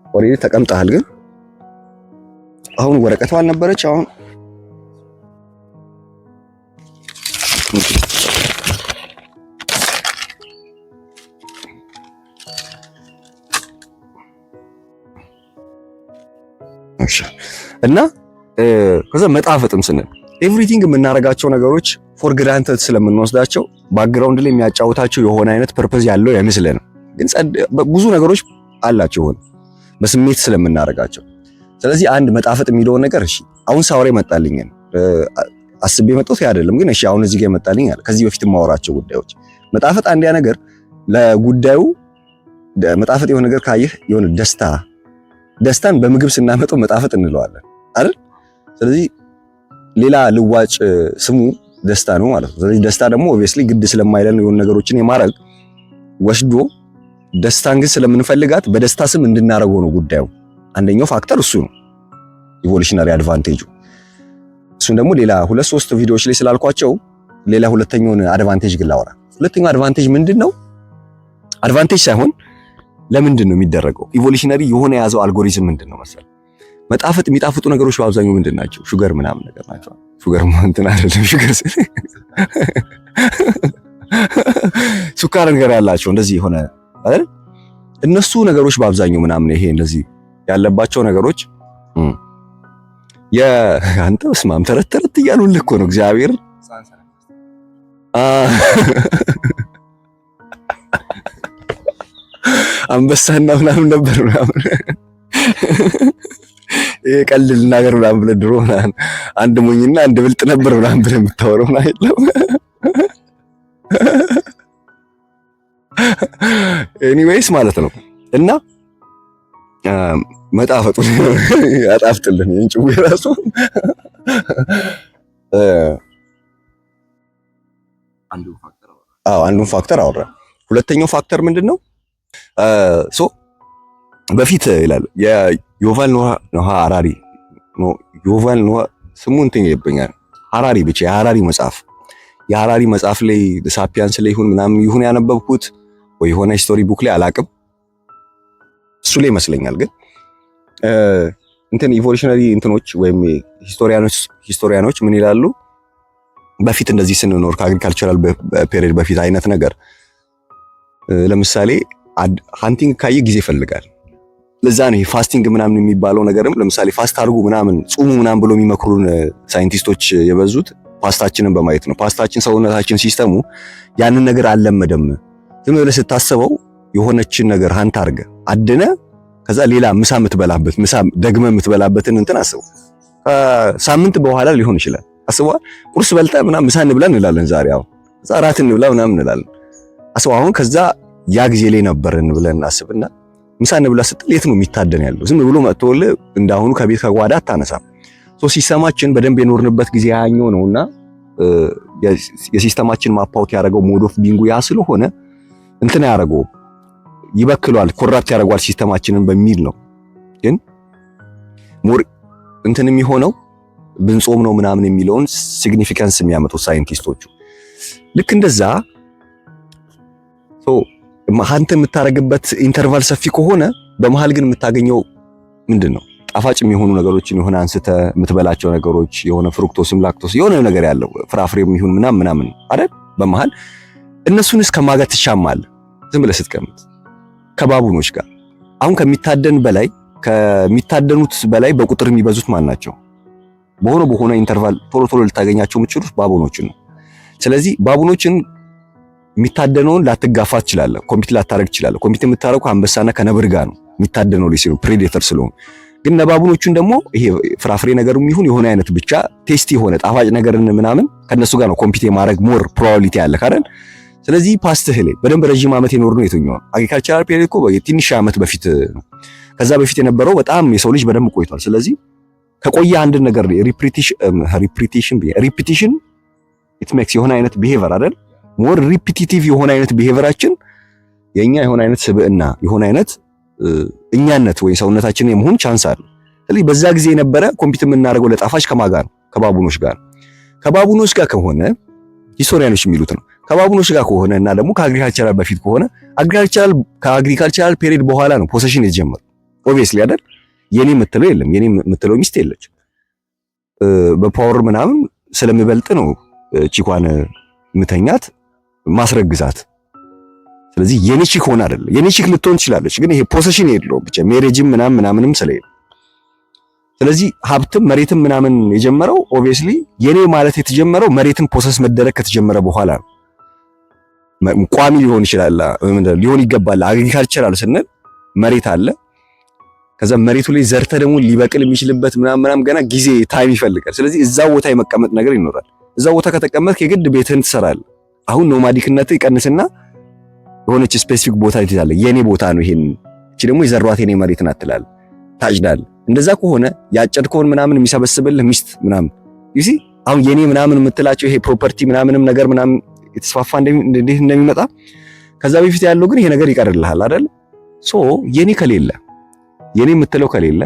ኦሬዲ ተቀምጣል። ግን አሁን ወረቀቷ አልነበረች። አሁን እና ከዛ መጣፈጥም ስንል ኤቭሪቲንግ የምናረጋቸው ነገሮች ፎር ግራንተድ ስለምንወስዳቸው ባክግራውንድ ላይ የሚያጫውታቸው የሆነ አይነት ፐርፐዝ ያለው አይመስልንም። ግን ብዙ ነገሮች አላቸው ሆነ በስሜት ስለምናረጋቸው። ስለዚህ አንድ መጣፈጥ የሚለውን ነገር እሺ አሁን ሳወራ ይመጣልኝ አስቤ መጣሁት አይደለም። ግን እሺ አሁን እዚህ ጋር ይመጣልኝ አለ። ከዚህ በፊት ማወራቸው ጉዳዮች መጣፈጥ አንዲያ ነገር ለጉዳዩ መጣፈጥ የሆነ ነገር ካየህ የሆነ ደስታን በምግብ ስናመጣው መጣፈጥ እንለዋለን አይደል? ስለዚህ ሌላ ልዋጭ ስሙ ደስታ ነው ማለት ነው። ስለዚህ ደስታ ደግሞ ኦብቪየስሊ ግድ ስለማይለን የሆነ ነገሮችን የማረግ ወስዶ ደስታን ግን ስለምንፈልጋት በደስታ ስም እንድናረገው ነው ጉዳዩ። አንደኛው ፋክተር እሱ ነው ኢቮሉሽነሪ አድቫንቴጁ። እሱን ደግሞ ሌላ 2-3 ቪዲዮዎች ላይ ስላልኳቸው ሌላ ሁለተኛውን አድቫንቴጅ ግን ላወራ። ሁለተኛው አድቫንቴጅ ምንድነው? አድቫንቴጅ ሳይሆን ለምንድን ነው የሚደረገው? ኢቮሉሽነሪ የሆነ የያዘው አልጎሪዝም ምንድነው መሰል መጣፈጥ የሚጣፍጡ ነገሮች በአብዛኛው ምንድን ናቸው? ሹገር ምናምን ነገር ናቸው። ሹገር እንትን አይደለም፣ ሹገር ሱካር ነገር ያላቸው እንደዚህ የሆነ አይደል? እነሱ ነገሮች በአብዛኛው ምናምን ይሄ እንደዚህ ያለባቸው ነገሮች አንተ በስማም ተረት እያሉልህ እኮ ነው እግዚአብሔር አንበሳና ምናምን ነበር ምናምን ቀልድ ልናገር ምናምን ብለህ ድሮ ምናምን አንድ ሞኝና አንድ ብልጥ ነበር ምናምን ብለህ የምታወራው ምናምን የለም። ኤኒዌይስ ማለት ነው እና መጣፈጡ ያጣፍጥልን እንጭው የራሱ አንዱን ፋክተር አወራ። ሁለተኛው ፋክተር ምንድነው? በፊት ይላል የዩቫል ኖሃ ሃራሪ ዩቫል ኖሃ ስሙ እንትን ይበኛል ሃራሪ ብቻ የሃራሪ መጽሐፍ ላይ ሳፒያንስ ላይ ይሁን ያነበብኩት ወይ የሆነ ስቶሪ ቡክ ላይ አላቅም፣ እሱ ላይ ይመስለኛል። ግን እንትን ኢቮሉሽነሪ እንትኖች ወይም ሂስቶሪያኖች ምን ይላሉ? በፊት እንደዚህ ስንኖር ከአግሪካልቸራል ፔሪድ በፊት አይነት ነገር ለምሳሌ ሃንቲንግ ካየ ጊዜ ይፈልጋል። ለዛ ነው ፋስቲንግ ምናምን የሚባለው ነገርም ለምሳሌ ፋስት አድርጉ ምናምን ጹሙ ምናምን ብሎ የሚመክሩን ሳይንቲስቶች የበዙት ፓስታችንን በማየት ነው። ፓስታችን ሰውነታችን ሲስተሙ ያንን ነገር አልለመደም። ዝም ብለህ ስታስበው የሆነችን ነገር ሃንት አድርገ አድነ ከዛ ሌላ ምሳ ደግመ የምትበላበትን እንትን አስበው። ከሳምንት በኋላ ሊሆን ይችላል አስበዋል። ቁርስ በልተ ምናምን ምሳ እንብላ እንላለን ዛሬ፣ አሁን ከዛ እራት እንብላ ምናምን እንላለን። አስበው አሁን ከዛ ያ ጊዜ ላይ ነበርን ብለን አስብና ምሳ እንብላ ስትል የት ነው የሚታደን ያለው? ዝም ብሎ መጥቶልህ እንዳሁኑ ከቤት ከጓዳ አታነሳም። ሲስተማችን በደንብ የኖርንበት ጊዜ ያኛው ነውና የሲስተማችን ማፓውት ያደረገው ሞድ ኦፍ ቢንጉ ያ ስለሆነ እንትን ያደረገው ይበክሏል፣ ኮራፕት ያደርጓል ሲስተማችንን በሚል ነው። ግን ሞር እንትን የሚሆነው ብንጾም ነው ምናምን የሚለውን ሲግኒፊካንስ የሚያመጡት ሳይንቲስቶቹ ልክ እንደዛ አንተ የምታረግበት ኢንተርቫል ሰፊ ከሆነ በመሃል ግን የምታገኘው ምንድነው? ጣፋጭ የሚሆኑ ነገሮችን የሆነ አንስተ የምትበላቸው ነገሮች የሆነ ፍሩክቶስም ላክቶስ የሆነ ነገር ያለው ፍራፍሬም ይሁን ምናምን አይደል? በመሃል እነሱንስ ከማጋት ትሻማለህ ዝም ብለህ ስትቀምጥ ከባቡኖች ጋር። አሁን ከሚታደኑት በላይ በቁጥር የሚበዙት ማን ናቸው? በሆነ ኢንተርቫል ቶሎ ልታገኛቸው የምትችሉት ባቡኖችን ነው። ስለዚህ ባቡኖችን የሚታደነውን ላትጋፋ ትችላለህ፣ ኮምፒት ላታረግ ትችላለህ። ኮምፒት የምታረጉ አንበሳና ከነብር ጋር ነው የሚታደነው ላይ ሲሉ ፕሬዴተር ስለሆኑ። ግን ነባቡኖቹን ደግሞ ይሄ ፍራፍሬ ነገርም ይሁን የሆነ አይነት ብቻ ቴስቲ የሆነ ጣፋጭ ነገርን ምናምን ከነሱ ጋር ነው ኮምፒት የማድረግ ሞር ፕሮባቢሊቲ ያለ አይደል? ስለዚህ ፓስትህ ላይ በደንብ ረጅም ዓመት የኖር ነው የትኛው አግሪካልቸራል ፔሪድ እኮ የትንሽ ዓመት በፊት ከዛ በፊት የነበረው በጣም የሰው ልጅ በደንብ ቆይቷል። ስለዚህ ከቆየ አንድ ነገር ሪፒቲሽን ኢት ሜክስ የሆነ አይነት ቢሄቨር አይደል? ሞር ሪፒቲቲቭ የሆነ አይነት ቢሄቨራችን የኛ የሆነ አይነት ስብዕና የሆነ አይነት እኛነት ወይ ሰውነታችን የመሆን ቻንስ አለ። ስለዚህ በዛ ጊዜ የነበረ ኮምፒት የምናደርገው ለጣፋጭ ከማጋ ነው ከባቡኖች ጋር። ከባቡኖች ጋር ከሆነ ሂስቶሪያኖች የሚሉት ነው። ከባቡኖች ጋር ከሆነ እና ደግሞ ከአግሪካልቸራል በፊት ከሆነ ከአግሪካልቸራል ፔሪድ በኋላ ነው ፖሴሽን የተጀመረው። ኦብቪየስሊ አይደል? የኔ የምትለው የለም፣ የኔ የምትለው ሚስት የለች። በፓወር ምናምን ስለሚበልጥ ነው ቺኳን ምተኛት ማስረግዛት። ስለዚህ የኔ ቺክ ሆነ አይደለም፣ የኔ ቺክ ልትሆን ትችላለች፣ ግን ይሄ ፖሴሽን የለውም ብቻ ሜሬጅም ምናምንም ስለሌለ። ስለዚህ ሀብትም መሬትም ምናምን የጀመረው ኦብቪየስሊ የኔ ማለት የተጀመረው መሬትን ፖሰስ መደረግ ከተጀመረ በኋላ ነው። ቋሚ ሊሆን ይችላል ሊሆን ይገባል። አግሪካልቸራል ስንል መሬት አለ፣ ከዛ መሬቱ ላይ ዘርተ ደግሞ ሊበቅል የሚችልበት ምናምን ገና ጊዜ ታይም ይፈልጋል። ስለዚህ እዛ ቦታ የመቀመጥ ነገር ይኖራል። እዛ ቦታ ከተቀመጥክ የግድ ቤትህን ትሰራለህ። አሁን ኖማዲክነት ይቀንስና የሆነች ስፔሲፊክ ቦታ ትይዛለህ። የኔ ቦታ ነው ይሄን፣ እቺ ደግሞ የዘሯት የኔ መሬት ናት ትላለህ፣ ታጭዳለህ። እንደዛ ከሆነ ያጨድከውን ምናምን የሚሰበስብልህ ሚስት ምናምን ይሲ አሁን የኔ ምናምን የምትላቸው ይሄ ፕሮፐርቲ ምናምንም ነገር ምናምን የተስፋፋ እንዴት እንደሚመጣ ከዛ በፊት ያለው ግን ይሄ ነገር ይቀርልሃል አይደል? ሶ የኔ ከሌለ የኔ የምትለው ከሌለ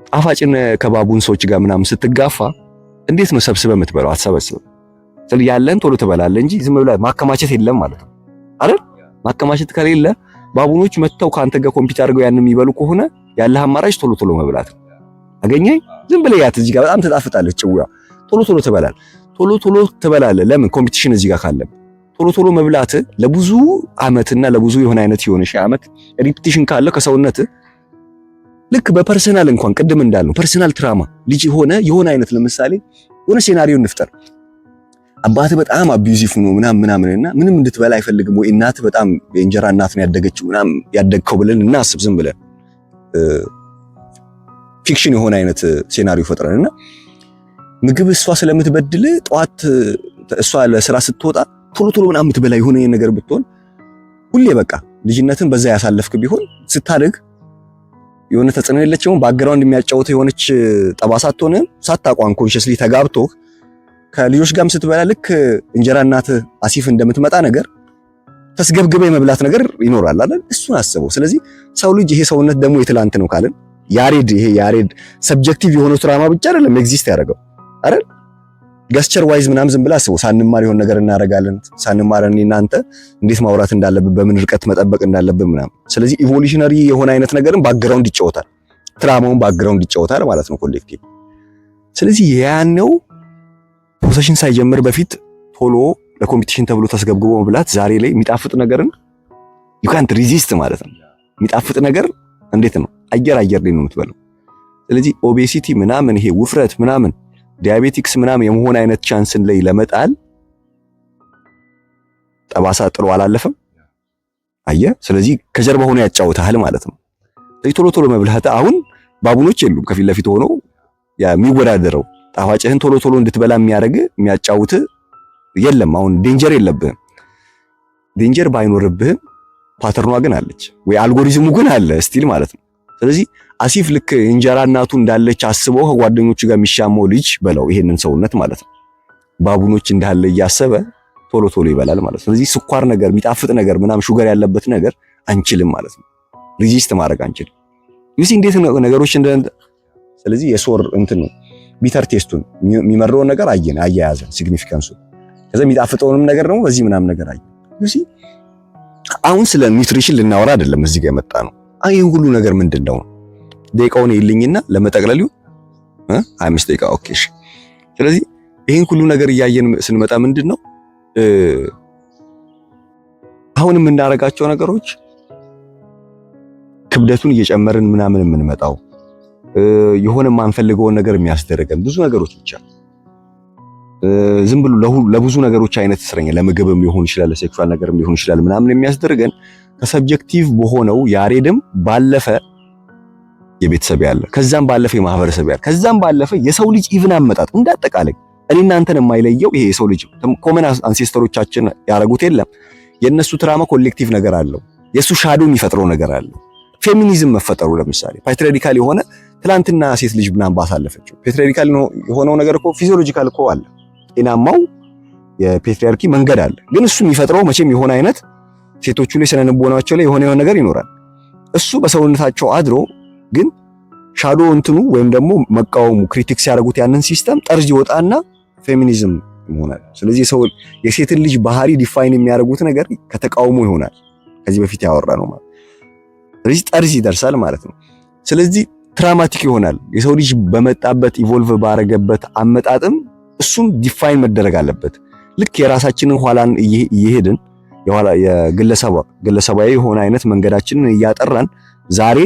ጣፋጭን ከባቡን ሰዎች ጋር ምናምን ስትጋፋ እንዴት ነው ሰብስበህ የምትበላው? አትሰበስብም። ስለዚህ ያለን ቶሎ ትበላለህ እንጂ ዝም ብለህ ማከማቸት የለም ማለት ነው አይደል? ማከማቸት ከሌለ ባቡኖች መጥተው ካንተ ጋር ኮምፒውተር አድርገው ያን የሚበሉ ከሆነ ያለህ አማራጭ ቶሎ ቶሎ መብላት ነው። አገኘኝ? ዝም ብለህ ያት እዚህ ጋር በጣም ተጣፍጣለች ጭውያ፣ ቶሎ ቶሎ ትበላለህ። ቶሎ ቶሎ ትበላለህ። ለምን? ኮምፒቲሽን እዚህ ጋር ካለ ቶሎ ቶሎ መብላት ለብዙ አመትና ለብዙ የሆነ አይነት የሆነ ሺህ አመት ሪፒቲሽን ካለ ከሰውነት ልክ በፐርሰናል እንኳን ቅድም እንዳልነው ፐርሰናል ትራማ ልጅ የሆነ አይነት ለምሳሌ የሆነ ሴናሪዮ እንፍጠር። አባትህ በጣም አቢዩዚቭ ነው ምናምንና ምንም እንድትበላ አይፈልግም ወይ እናትህ በጣም የእንጀራ እናት ነው ያደገችው ምናምን ያደግከው ብለን እናስብ። ዝም ብለን ፊክሽን የሆነ አይነት ሴናሪዮ ፈጥረንና ምግብ እሷ ስለምትበድል ጠዋት እሷ ለስራ ስትወጣ ቶሎ ቶሎ ምናምን የምትበላ የሆነ ነገር ብትሆን ሁሌ በቃ ልጅነትን በዛ ያሳለፍክ ቢሆን ስታድግ የሆነ ተጽዕኖ የለችም። ባክግራውንድ የሚያጫውተው የሆነች ጠባሳ አትሆንም። ሳታውቀው ኮንሺየስሊ ተጋብቶ ከልጆች ጋርም ስትበላ ልክ እንጀራ እናት አሲፍ እንደምትመጣ ነገር ተስገብግበ የመብላት ነገር ይኖራል አይደል? እሱን አስበው። ስለዚህ ሰው ልጅ ይሄ ሰውነት ደግሞ የትላንት ነው ካልን ያሬድ ሰብጀክቲቭ የሆነው ትራማ ብቻ አይደለም ኤግዚስት ያደረገው አይደል? ገስቸር ዋይዝ ምናምን ዝም ብላ አስበው። ሳንማር የሆነ ነገር እናደርጋለን። ሳንማር እናንተ እንዴት ማውራት እንዳለብን በምን ርቀት መጠበቅ እንዳለብን ምናምን። ስለዚህ ኢቮሉሽነሪ የሆነ አይነት ነገርን ባክግራውንድ ይጫወታል። ትራማውን ባክግራውንድ ይጫወታል ማለት ነው ኮሌክቲቭ። ስለዚህ ያነው ፖሴሽን ሳይጀምር በፊት ቶሎ ለኮምፒቲሽን ተብሎ ተስገብግቦ መብላት ዛሬ ላይ የሚጣፍጥ ነገርን you can't resist ማለት ነው። የሚጣፍጥ ነገር እንዴት ነው? አየር ላይ ነው የምትበለው። ስለዚህ ኦቤሲቲ ምናምን ይሄ ውፍረት ምናምን ዲያቤቲክስ ምናምን የመሆን አይነት ቻንስን ላይ ለመጣል ጠባሳ ጥሎ አላለፈም። አየህ፣ ስለዚህ ከጀርባ ሆኖ ያጫውታል ማለት ነው። ስለዚህ ቶሎ ቶሎ መብላት አሁን ባቡኖች የሉም ከፊት ለፊት ሆኖ የሚወዳደረው ጣፋጭህን ቶሎ ቶሎ እንድትበላ የሚያደርግ የሚያጫውት የለም። አሁን ዴንጀር የለብህም። ዴንጀር ባይኖርብህም ፓተርኗ ግን አለች ወይ አልጎሪዝሙ ግን አለ ስቲል ማለት ነው። ስለዚህ አሲፍ ልክ እንጀራ እናቱ እንዳለች አስበው ከጓደኞቹ ጋር የሚሻመው ልጅ በለው ይሄንን ሰውነት ማለት ነው ባቡኖች እንዳለ እያሰበ ቶሎ ቶሎ ይበላል ማለት ነው። ስለዚህ ስኳር ነገር የሚጣፍጥ ነገር ምናምን ሹገር ያለበት ነገር አንችልም ማለት ነው። ሪዚስት ማድረግ አንችልም። ይህ እንዴት ነገሮች ስለዚህ የሶር እንትን ነው ቢተር ቴስቱን የሚመረውን ነገር አያያዘን ሲግኒፊካንሱ ከዛ የሚጣፍጠውንም ነገር ደግሞ በዚህ ምናምን ነገር አየ። ይህ አሁን ስለ ኒውትሪሽን ልናወራ አይደለም እዚህ ጋር የመጣ ነው። ይህ ሁሉ ነገር ምንድነው? ደቂቃውን ይልኝና ለመጠቅለሉ 5 ደቂቃ ኦኬ። እሺ ስለዚህ ይሄን ሁሉ ነገር እያየን ስንመጣ ምንድነው አሁን የምናደርጋቸው ነገሮች ክብደቱን እየጨመርን ምናምን የምንመጣው የሆነ ማንፈልገውን ነገር የሚያስደርገን ብዙ ነገሮች ብቻ ዝም ብሎ ለብዙ ነገሮች አይነት እስረኛ ለምግብም ሊሆን ይችላል ለሴክሹዋል ነገርም ሊሆን ይችላል ምናምን የሚያስደርገን ከሰብጀክቲቭ በሆነው ያሬድም ባለፈ የቤተሰብ ያለ ከዛም ባለፈ የማህበረሰብ ያለ ከዛም ባለፈ የሰው ልጅ ኢቭን አመጣጥ እንዳጠቃላይ እኔና አንተን የማይለየው ይሄ የሰው ልጅ ኮመን አንሴስተሮቻችን ያረጉት የለም። የነሱ ትራማ ኮሌክቲቭ ነገር አለው። የሱ ሻዶ የሚፈጥረው ነገር አለ። ፌሚኒዝም መፈጠሩ ለምሳሌ ፓትሪያርካል የሆነ ትላንትና ሴት ልጅ ምናምን ባሳለፈችው ፓትሪያርካል የሆነው ነገር እኮ ፊዚዮሎጂካል እኮ አለ። ጤናማው የፓትሪያርኪ መንገድ አለ። ግን እሱ የሚፈጥረው መቼም የሆነ አይነት ሴቶቹ ላይ ስለንቦናቸው ላይ የሆነ ነገር ይኖራል። እሱ በሰውነታቸው አድሮ ግን ሻዶ እንትኑ ወይም ደግሞ መቃወሙ ክሪቲክስ ያደርጉት ያንን ሲስተም ጠርዝ ይወጣና ፌሚኒዝም ይሆናል። ስለዚህ የሴትን ልጅ ባህሪ ዲፋይን የሚያደርጉት ነገር ከተቃውሞ ይሆናል። ከዚህ በፊት ያወራ ነው ማለት ስለዚህ ጠርዝ ይደርሳል ማለት ነው። ስለዚህ ትራማቲክ ይሆናል። የሰው ልጅ በመጣበት ኢቮልቭ ባረገበት አመጣጥም እሱም ዲፋይን መደረግ አለበት። ልክ የራሳችንን ኋላን እየሄድን የግለሰባዊ የሆነ አይነት መንገዳችንን እያጠራን ዛሬ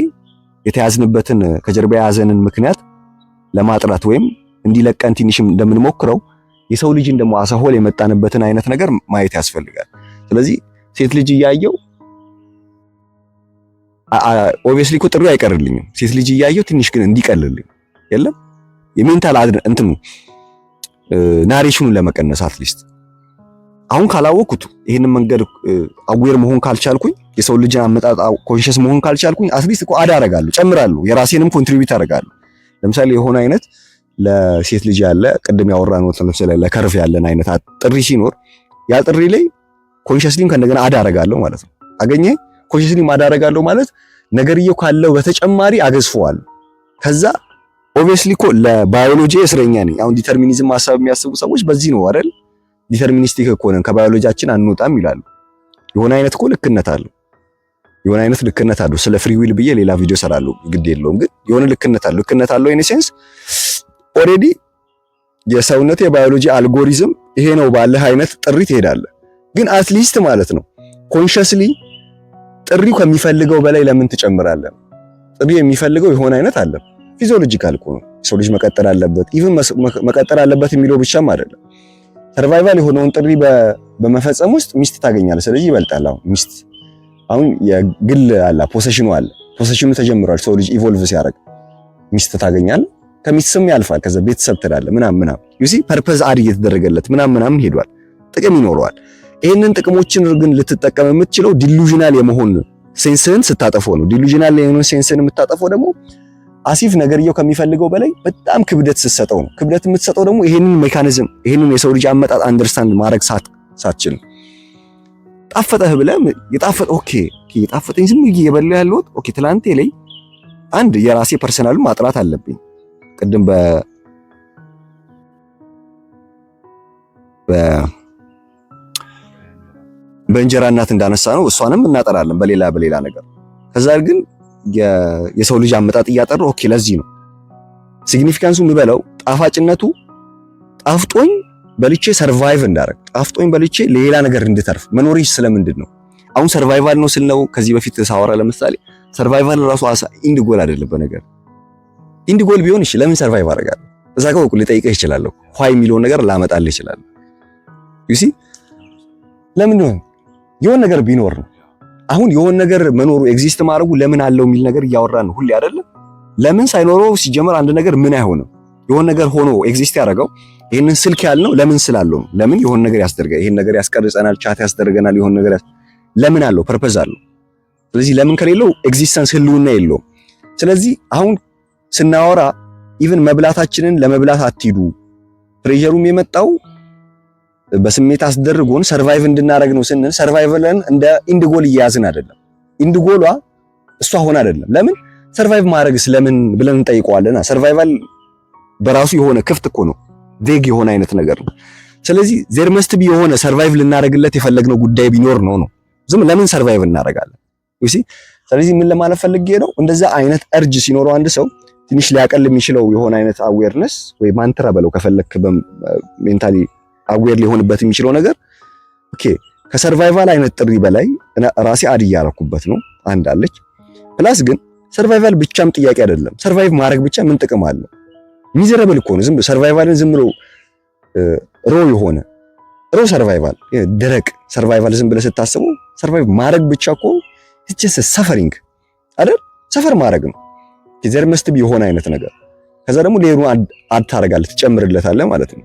የተያዝንበትን ከጀርባ የያዘንን ምክንያት ለማጥራት ወይም እንዲለቀን ትንሽም እንደምንሞክረው የሰው ልጅን ደግሞ አሳሆል የመጣንበትን አይነት ነገር ማየት ያስፈልጋል። ስለዚህ ሴት ልጅ እያየው ኦብቪየስሊ እኮ ጥሩ አይቀርልኝም። ሴት ልጅ እያየው ትንሽ ግን እንዲቀልልኝ የለም የሜንታል እንትን ናሬሽኑን ለመቀነስ አትሊስት አሁን ካላወኩት ይሄንን መንገድ አዌር መሆን ካልቻልኩኝ የሰው ልጅ አመጣጣ ኮንሺየስ መሆን ካልቻልኩኝ አትሊስት እኮ አዳረጋለሁ ጨምራለሁ የራሴንም ኮንትሪቢዩት አደርጋለሁ። ለምሳሌ የሆነ አይነት ለሴት ልጅ ያለ ቅድም ያወራነው ለምሳሌ ለከርፍ ያለን አይነት ጥሪ ሲኖር ያ ጥሪ ላይ ኮንሺየስሊ ከእንደገና አዳረጋለሁ ማለት ነው። አገኘ ኮንሺየስሊ ማዳረጋለሁ ማለት ነገርየው ካለው በተጨማሪ አገዝፈዋል። ከዛ ኦብቪየስሊ እኮ ለባዮሎጂ እስረኛ ነኝ። አሁን ዲተርሚኒዝም ማሰብ የሚያስቡ ሰዎች በዚህ ነው አይደል? ዲተርሚኒስቲክ እኮ ነን ከባዮሎጂያችን አንወጣም ይላሉ። የሆነ አይነት እኮ ልክነት አለው። የሆነ አይነት ልክነት አለው። ስለ ፍሪ ዊል ብዬ ሌላ ቪዲዮ ሰራለሁ፣ ግድ የለውም። ግን የሆነ ልክነት አለው ኢን ሴንስ ኦሬዲ የሰውነት የባዮሎጂ አልጎሪዝም ይሄ ነው ባለህ አይነት ጥሪ ትሄዳለህ። ግን አትሊስት ማለት ነው ኮንሺየስሊ ጥሪው ከሚፈልገው በላይ ለምን ትጨምራለህ? ጥሪው የሚፈልገው የሆነ አይነት አለ። ፊዚዮሎጂካል እኮ ነው። ሰው ልጅ መቀጠል አለበት። ኢቭን መቀጠል አለበት የሚለው ብቻም አይደለም። ሰርቫይቫል የሆነውን ጥሪ በመፈጸም ውስጥ ሚስት ታገኛለህ። ስለዚህ ይበልጣል። አሁን የግል አለ፣ ፖሴሽኑ አለ። ፖሴሽኑ ተጀምሯል። ሰው ልጅ ኢቮልቭ ሲያደርግ ሚስት ታገኛለህ። ከሚስትም ያልፋል። ከዛ ቤተሰብ ትላለህ ምናምን ዩ ሲ ፐርፐዝ አድ እየተደረገለት ምናምን ሄዷል። ጥቅም ይኖረዋል። ይሄንን ጥቅሞችን ግን ልትጠቀም የምትችለው ዲሉዥናል የመሆን ሴንስን ስታጠፈው ነው። ዲሉዥናል የሆነ ሴንስን የምታጠፈው ደግሞ አሲፍ ነገርየው ከሚፈልገው በላይ በጣም ክብደት ስትሰጠው ነው። ክብደት የምትሰጠው ደግሞ ይሄንን ሜካኒዝም ይሄንን የሰው ልጅ አመጣጥ አንደርስታንድ ማድረግ ሳትችል ጣፈጠህ ብለህ የጣፈጠ ኦኬ የጣፈጠኝ ዝም ብዬ እየበላሁ ያለሁት ኦኬ ትላንቴ ላይ አንድ የራሴ ፐርሰናል ማጥራት አለብኝ። ቅድም በእንጀራ እናት እንዳነሳ ነው እሷንም እናጠራለን በሌላ ነገር። ከዛ ግን የሰው ልጅ አመጣጥ እያጠራው ኦኬ ለዚህ ነው ሲግኒፊካንሱ የሚበላው ጣፋጭነቱ ጣፍጦኝ በልቼ ሰርቫይቭ እንዳረግ ጣፍጦኝ በልቼ ሌላ ነገር እንድተርፍ መኖርሽ ስለምንድን ነው? አሁን ሰርቫይቫል ነው ስል ነው ከዚህ በፊት ሳወራ ለምሳሌ ሰርቫይቫል ራሱ ኢንድ ጎል አይደለም። በነገር ኢንድ ጎል ቢሆን እሺ ለምን ሰርቫይቭ አደርጋለሁ? እዛ ጋር እኮ ልጠይቅህ እችላለሁ። ኋይ የሚለውን ነገር ላመጣልህ እችላለሁ። ዩ ሲ ለምን ነው የሆነ ነገር ቢኖር ነው። አሁን የሆነ ነገር መኖሩ ኤግዚስት ማድረጉ ለምን አለው የሚል ነገር እያወራን ነው ሁሌ አይደለም። ለምን ሳይኖረው ሲጀመር አንድ ነገር ምን አይሆንም? የሆነ ነገር ሆኖ ኤግዚስት ያደረገው ይሄንን ስልክ ያልነው ለምን ስላለው ነው። ለምን የሆነ ነገር ያስደርጋል፣ ይሄን ነገር ያስቀርጸናል፣ ቻት ያስደርገናል፣ የሆነ ነገር ለምን አለው? ፐርፐዝ አለው። ስለዚህ ለምን ከሌለው ኤግዚስተንስ ህልውና የለውም። ስለዚህ አሁን ስናወራ ኢቭን መብላታችንን ለመብላት አትሂዱ ፕሬሸሩም የመጣው በስሜት አስደርጎን ሰርቫይቭ እንድናረግ ነው ስንል ሰርቫይቫልን እንደ ኢንድ ጎል እያያዝን አይደለም። ኢንድ ጎሏ እሷ ሆነ አይደለም። ለምን ሰርቫይቭ ማድረግ ስለምን ብለን እንጠይቀዋለን። ሰርቫይቫል በራሱ የሆነ ክፍት እኮ ነው፣ ቬግ የሆነ አይነት ነገር ነው። ስለዚህ ዜር መስት ቢ የሆነ ሰርቫይቭ ልናረግለት የፈለግነው ጉዳይ ቢኖር ነው። ዝም ለምን ሰርቫይቭ እናረጋለን? ዩሲ ስለዚህ ምን ለማለት ፈልጌ ነው፣ እንደዛ አይነት እርጅ ሲኖረው አንድ ሰው ትንሽ ሊያቀል የሚችለው የሆነ አይነት አዌርነስ ወይ ማንትራ በለው ከፈለክ ሜንታሊ አዌር ሊሆንበት የሚችለው ነገር ኦኬ ከሰርቫይቫል አይነት ጥሪ በላይ ራሴ አድ እያረኩበት ነው አንድ አለች። ፕላስ ግን ሰርቫይቫል ብቻም ጥያቄ አይደለም። ሰርቫይቭ ማድረግ ብቻ ምን ጥቅም አለው? ሚዘረብል እኮ ነው። ዝም ብሎ ሰርቫይቫልን ዝም ብሎ የሆነ ሰርቫይቫል ደረቅ ሰርቫይቫል ዝም ብለህ ስታስበው ሰርቫይቭ ማድረግ ብቻ እኮ it's ሰፈሪንግ አይደል? ሰፈር ማድረግ ነው። ዜር መስት ቢ የሆነ አይነት ነገር ከዛ ደግሞ ሌላውን አድ ታደርጋለህ ትጨምርለታለህ ማለት ነው።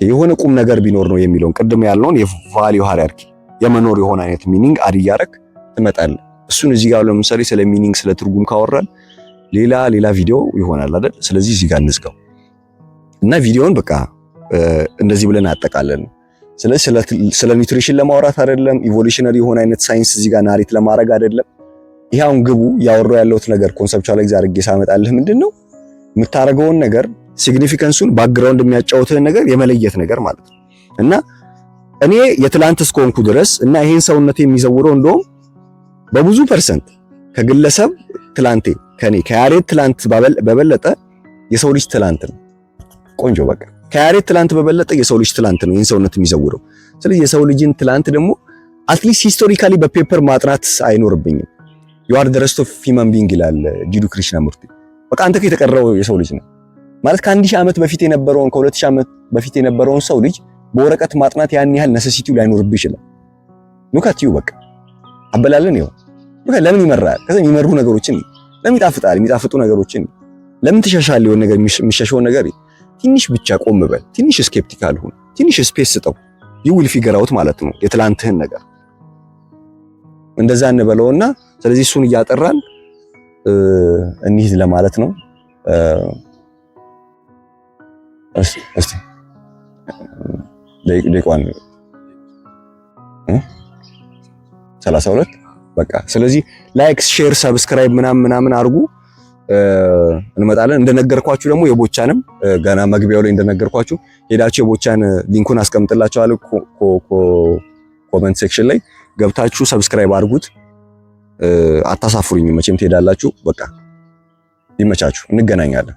የሆነ ቁም ነገር ቢኖር ነው የሚለውን ቅድም ያለውን የቫልዩ ሃይራርኪ የመኖር የሆነ አይነት ሚኒንግ አድ እያደረክ ትመጣለህ። እሱን እዚህ ጋር ለምሳሌ ስለ ሚኒንግ ስለ ትርጉም ካወራን ሌላ ቪዲዮ ይሆናል አይደል? ስለዚህ እዚህ ጋር እንዝጋው እና ቪዲዮውን በቃ እንደዚህ ብለን አጠቃለን። ስለዚህ ስለ ኒውትሪሽን ለማውራት አይደለም፣ ኢቮሉሽነሪ የሆነ አይነት ሳይንስ እዚህ ጋር ናሬት ለማድረግ አይደለም። ይሄውን ግቡ ያወራው ያለውት ነገር ኮንሰፕቹዋላይዝ አድርጌ ሳመጣልህ ምንድነው የምታረገውን ነገር ሲግኒፊካንሱን ባክግራውንድ የሚያጫውትህን ነገር የመለየት ነገር ማለት ነው። እና እኔ የትላንት እስከሆንኩ ድረስ እና ይሄን ሰውነት የሚዘውረው እንደውም በብዙ ፐርሰንት ከግለሰብ ትላንቴ ከኔ ከያሬት ትላንት በበለጠ የሰው ልጅ ትላንት ነው። ቆንጆ በቃ ከያሬት ትላንት በበለጠ የሰው ልጅ ትላንት ነው ይሄን ሰውነት የሚዘውረው። ስለዚህ የሰው ልጅን ትላንት ደግሞ አትሊስት ሂስቶሪካሊ በፔፐር ማጥናት አይኖርብኝም። you are the rest of human being ይላል ጂዱ ክሪሽናሙርቲ። በቃ አንተ የተቀረው የሰው ልጅ ነው ማለት ከ1000 ዓመት በፊት የነበረውን ከ2000 ዓመት በፊት የነበረውን ሰው ልጅ በወረቀት ማጥናት ያን ያህል ነሰሲቲው ላይኖርብህ ይችላል። ኑካቲው በቃ አበላለን ይኸው በቃ ለምን ይመራል? ከዛ የሚመሩ ነገሮችን ለምን ይጣፍጣል? የሚጣፍጡ ነገሮችን ለምን ተሻሻል? የሆነ ነገር የሚሻሻው ነገር ትንሽ ብቻ ቆም በል፣ ትንሽ ስኬፕቲካል ሁን፣ ትንሽ ስፔስ ስጠው። you will figure out ማለት ነው የትላንትህን ነገር እንደዛ እንበለውና ስለዚህ እሱን እያጠራን እንሂድ ለማለት ነው። እስቲ ደቂቃን 32 በቃ ስለዚህ ላይክ፣ ሼር፣ ሰብስክራይብ ምናምን አድርጉ። እንመጣለን። እንደነገርኳችሁ ደግሞ የቦቻንም ገና መግቢያው ላይ እንደነገርኳችሁ ሄዳችሁ የቦቻን ሊንኩን አስቀምጥላችኋለሁ ኮመንት ሴክሽን ላይ ገብታችሁ ሰብስክራይብ አድርጉት። አታሳፍሩኝ፣ መቼም ትሄዳላችሁ። በቃ ይመቻችሁ፣ እንገናኛለን።